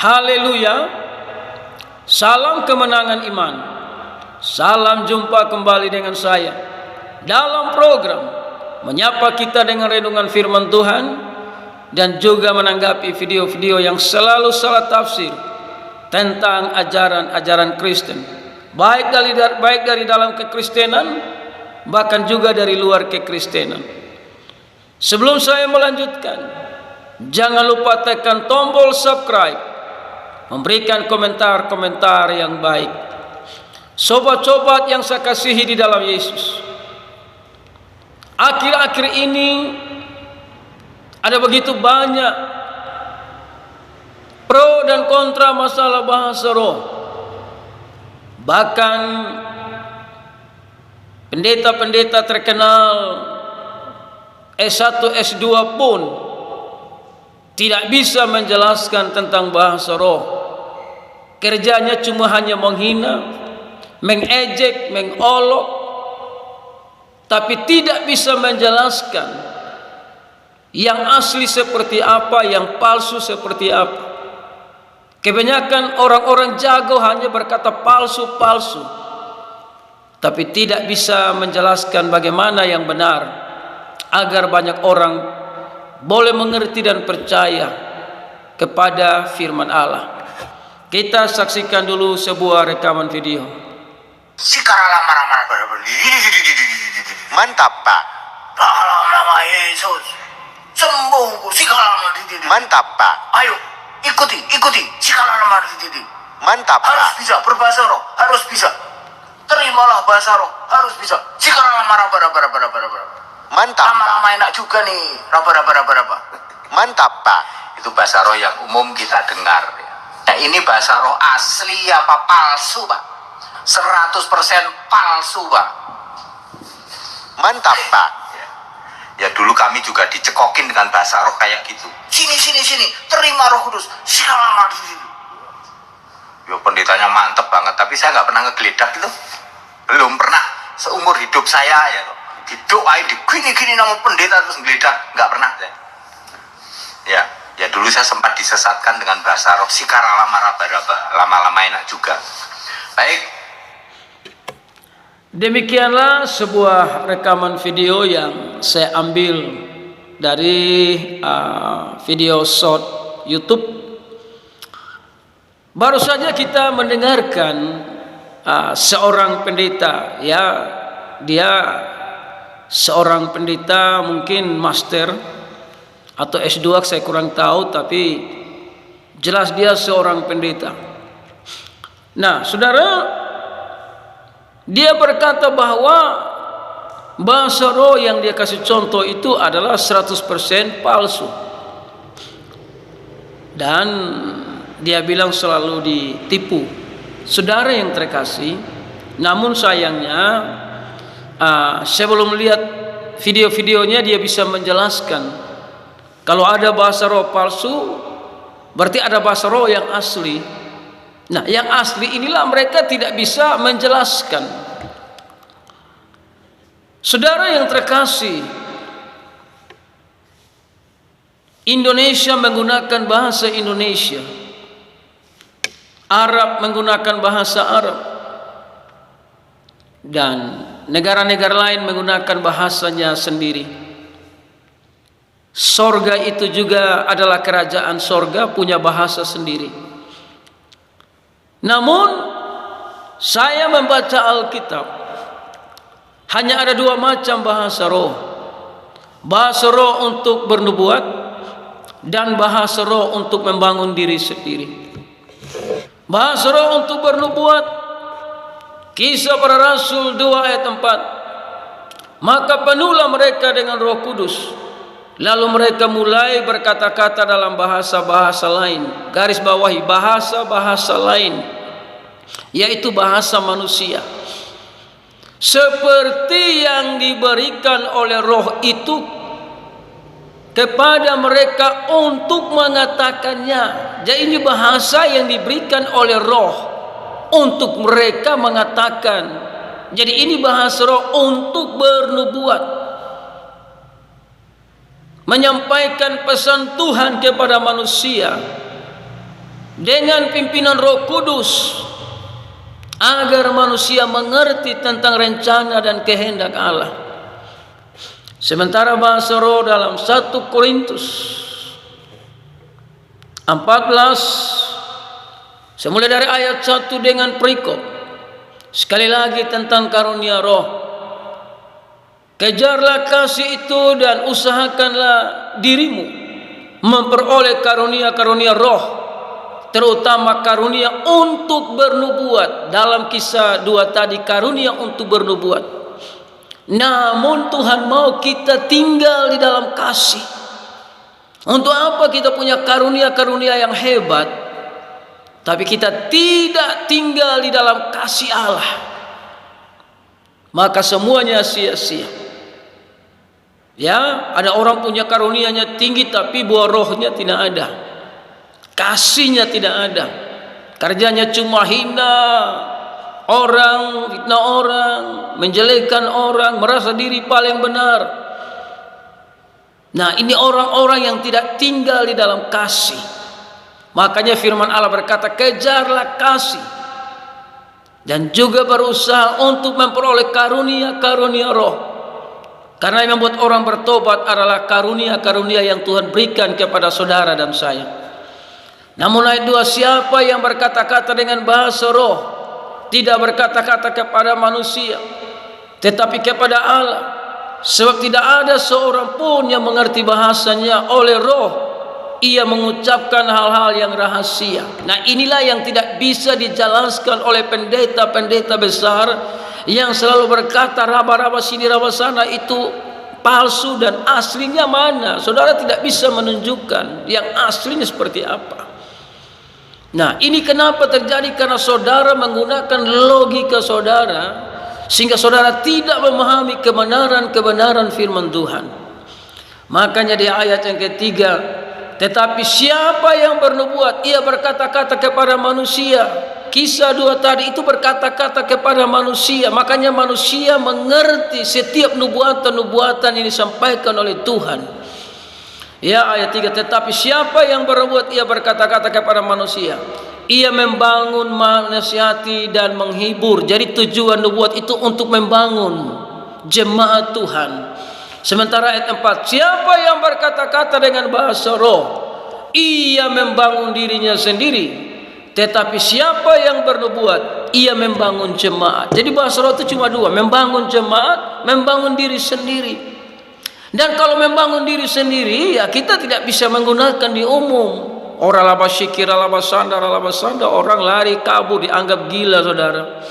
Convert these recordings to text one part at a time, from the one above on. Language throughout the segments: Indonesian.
Haleluya. Salam kemenangan iman. Salam jumpa kembali dengan saya dalam program menyapa kita dengan renungan firman Tuhan dan juga menanggapi video-video yang selalu salah tafsir tentang ajaran-ajaran Kristen, baik dari dalam kekristenan bahkan juga dari luar kekristenan. Sebelum saya melanjutkan, jangan lupa tekan tombol subscribe, memberikan komentar-komentar yang baik. Sobat-sobat yang saya kasihi di dalam Yesus, akhir-akhir ini ada begitu banyak pro dan kontra masalah bahasa roh. Bahkan pendeta-pendeta terkenal S1, S2 pun tidak bisa menjelaskan tentang bahasa roh. Kerjanya cuma hanya menghina, mengejek, mengolok, tapi tidak bisa menjelaskan yang asli seperti apa, yang palsu seperti apa. Kebanyakan orang-orang jago hanya berkata palsu-palsu, tapi tidak bisa menjelaskan bagaimana yang benar agar banyak orang boleh mengerti dan percaya kepada firman Allah. Kita saksikan dulu sebuah rekaman video. Mantap, Pak. Dalam nama Yesus, sembuhku segala diri. Mantap, Pak. Ayo, ikuti segala nama diri. Mantap, Harus Pak. bisa berbahasa roh, harus bisa. Terimalah bahasa roh, harus bisa. Segala nama raba. Mantap, Pak. Nama-nama enak juga nih, raba. Mantap, Pak. Itu bahasa roh yang umum kita dengar. Nah, ini bahasa roh asli apa palsu, Pak? 100% palsu, Pak. Mantap, Pak. Ya dulu kami juga dicekokin dengan bahasa roh kayak gitu. Sini, terima Roh Kudus. Selamat di situ. Yo, pendetanya mantep banget, tapi saya nggak pernah ngegeledak itu. Belum pernah seumur hidup saya ya. Didoain, digini nama pendeta terus ngegeledak, nggak pernah saya. Ya dulu saya sempat disesatkan dengan bahasa roh. Sikara lama raba-raba, lama-lama enak juga. Baik. Demikianlah sebuah rekaman video yang saya ambil dari video short YouTube. Baru saja kita mendengarkan seorang pendeta, ya, dia seorang pendeta mungkin master atau S2, saya kurang tahu, tapi jelas dia seorang pendeta. Nah, saudara, dia berkata bahwa bahasa roh yang dia kasih contoh itu adalah 100% palsu. Dan dia bilang selalu ditipu. Saudara yang terkasih, namun sayangnya saya belum lihat video-videonya dia bisa menjelaskan. Kalau ada bahasa roh palsu, berarti ada bahasa roh yang asli. Nah, yang asli inilah mereka tidak bisa menjelaskan. Saudara yang terkasih, Indonesia menggunakan bahasa Indonesia, Arab menggunakan bahasa Arab, dan negara-negara lain menggunakan bahasanya sendiri. Sorga itu juga adalah kerajaan sorga, punya bahasa sendiri. Namun saya membaca Alkitab, hanya ada dua macam bahasa roh. Bahasa roh untuk bernubuat dan bahasa roh untuk membangun diri sendiri. Bahasa roh untuk bernubuat, Kisah Para Rasul 2 ayat 4. Maka penuhlah mereka dengan Roh Kudus, lalu mereka mulai berkata-kata dalam bahasa-bahasa lain. Garis bawahi, bahasa-bahasa lain, yaitu bahasa manusia, seperti yang diberikan oleh Roh itu kepada mereka untuk mengatakannya. Jadi ini bahasa yang diberikan oleh Roh untuk mereka mengatakan. Jadi ini bahasa roh untuk bernubuat, menyampaikan pesan Tuhan kepada manusia. dengan pimpinan Roh Kudus agar manusia mengerti tentang rencana dan kehendak Allah. Sementara bahasa roh dalam 1 Korintus 14 semula dari ayat 1 dengan perikop, sekali lagi tentang karunia roh. Kejarlah kasih itu dan usahakanlah dirimu memperoleh karunia-karunia roh, terutama karunia untuk bernubuat. Dalam kisah 2 tadi, karunia untuk bernubuat. Namun Tuhan mau kita tinggal di dalam kasih. Untuk apa kita punya karunia-karunia yang hebat, tapi kita tidak tinggal di dalam kasih Allah? Maka semuanya sia-sia. Ya, ada orang punya karunianya tinggi tapi buah rohnya tidak ada. Kasihnya tidak ada. Kerjanya cuma hina orang, fitnah orang, menjelekkan orang, merasa diri paling benar. Nah, ini orang-orang yang tidak tinggal di dalam kasih. Makanya firman Allah berkata, kejarlah kasih dan juga berusaha untuk memperoleh karunia-karunia roh. Karena yang membuat orang bertobat adalah karunia-karunia yang Tuhan berikan kepada saudara dan saya. Namun ayat 2, siapa yang berkata-kata dengan bahasa roh tidak berkata-kata kepada manusia, tetapi kepada Allah. Sebab tidak ada seorang pun yang mengerti bahasanya. Oleh roh ia mengucapkan hal-hal yang rahasia. Nah, inilah yang tidak bisa dijelaskan oleh pendeta-pendeta besar yang selalu berkata raba-raba sini raba sana, itu palsu dan aslinya mana. Saudara tidak bisa menunjukkan yang aslinya seperti apa. Nah, ini kenapa terjadi? Karena saudara menggunakan logika saudara, sehingga saudara tidak memahami kebenaran-kebenaran firman Tuhan. Makanya di ayat yang ketiga, tetapi siapa yang bernubuat ia berkata-kata kepada manusia. Kisah 2 tadi itu berkata-kata kepada manusia. Makanya manusia mengerti setiap nubuatan-nubuatan yang disampaikan oleh Tuhan. Ya, ayat 3, tetapi siapa yang bernubuat ia berkata-kata kepada manusia. Ia membangun, menasihati dan menghibur. Jadi tujuan nubuat itu untuk membangun jemaat Tuhan. Sementara ayat 4, siapa yang berkata-kata dengan bahasa roh ia membangun dirinya sendiri. Tetapi siapa yang bernubuat ia membangun jemaat. Jadi bahasa roh itu cuma 2, membangun jemaat, membangun diri sendiri. Dan kalau membangun diri sendiri, ya kita tidak bisa menggunakan di umum. Orang laba syikir, laba sanda, orang lari kabur dianggap gila, saudara.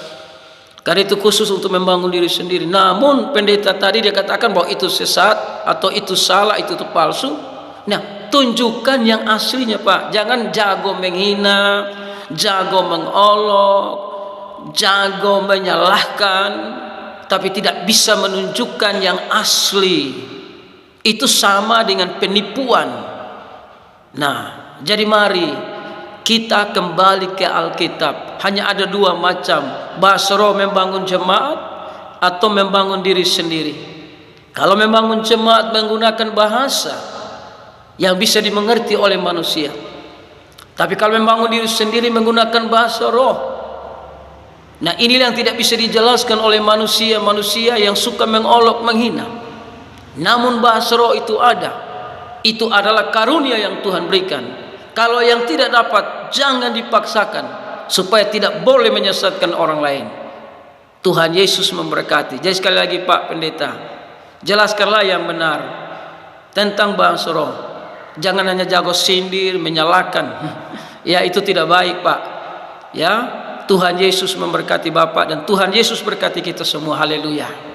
Karena itu khusus untuk membangun diri sendiri. Namun pendeta tadi dia katakan bahwa itu sesat atau itu salah, itu palsu. Nah, tunjukkan yang aslinya, Pak. Jangan jago menghina, jago mengolok, jago menyalahkan, tapi tidak bisa menunjukkan yang asli. Itu sama dengan penipuan. Nah, jadi mari kita kembali ke Alkitab. Hanya ada 2 macam, bahasa roh membangun jemaat atau membangun diri sendiri. Kalau membangun jemaat menggunakan bahasa yang bisa dimengerti oleh manusia. Tapi kalau membangun diri sendiri menggunakan bahasa roh. Nah, inilah yang tidak bisa dijelaskan oleh manusia yang suka mengolok, menghina. Namun bahasa roh itu ada. Itu adalah karunia yang Tuhan berikan. Kalau yang tidak dapat, jangan dipaksakan, supaya tidak boleh menyesatkan orang lain. Tuhan Yesus memberkati. Jadi sekali lagi Pak Pendeta, jelaskanlah yang benar tentang bahasa roh. Jangan hanya jago sindir, menyalahkan. Ya, itu tidak baik, Pak. Ya, Tuhan Yesus memberkati Bapak dan Tuhan Yesus berkati kita semua. Haleluya.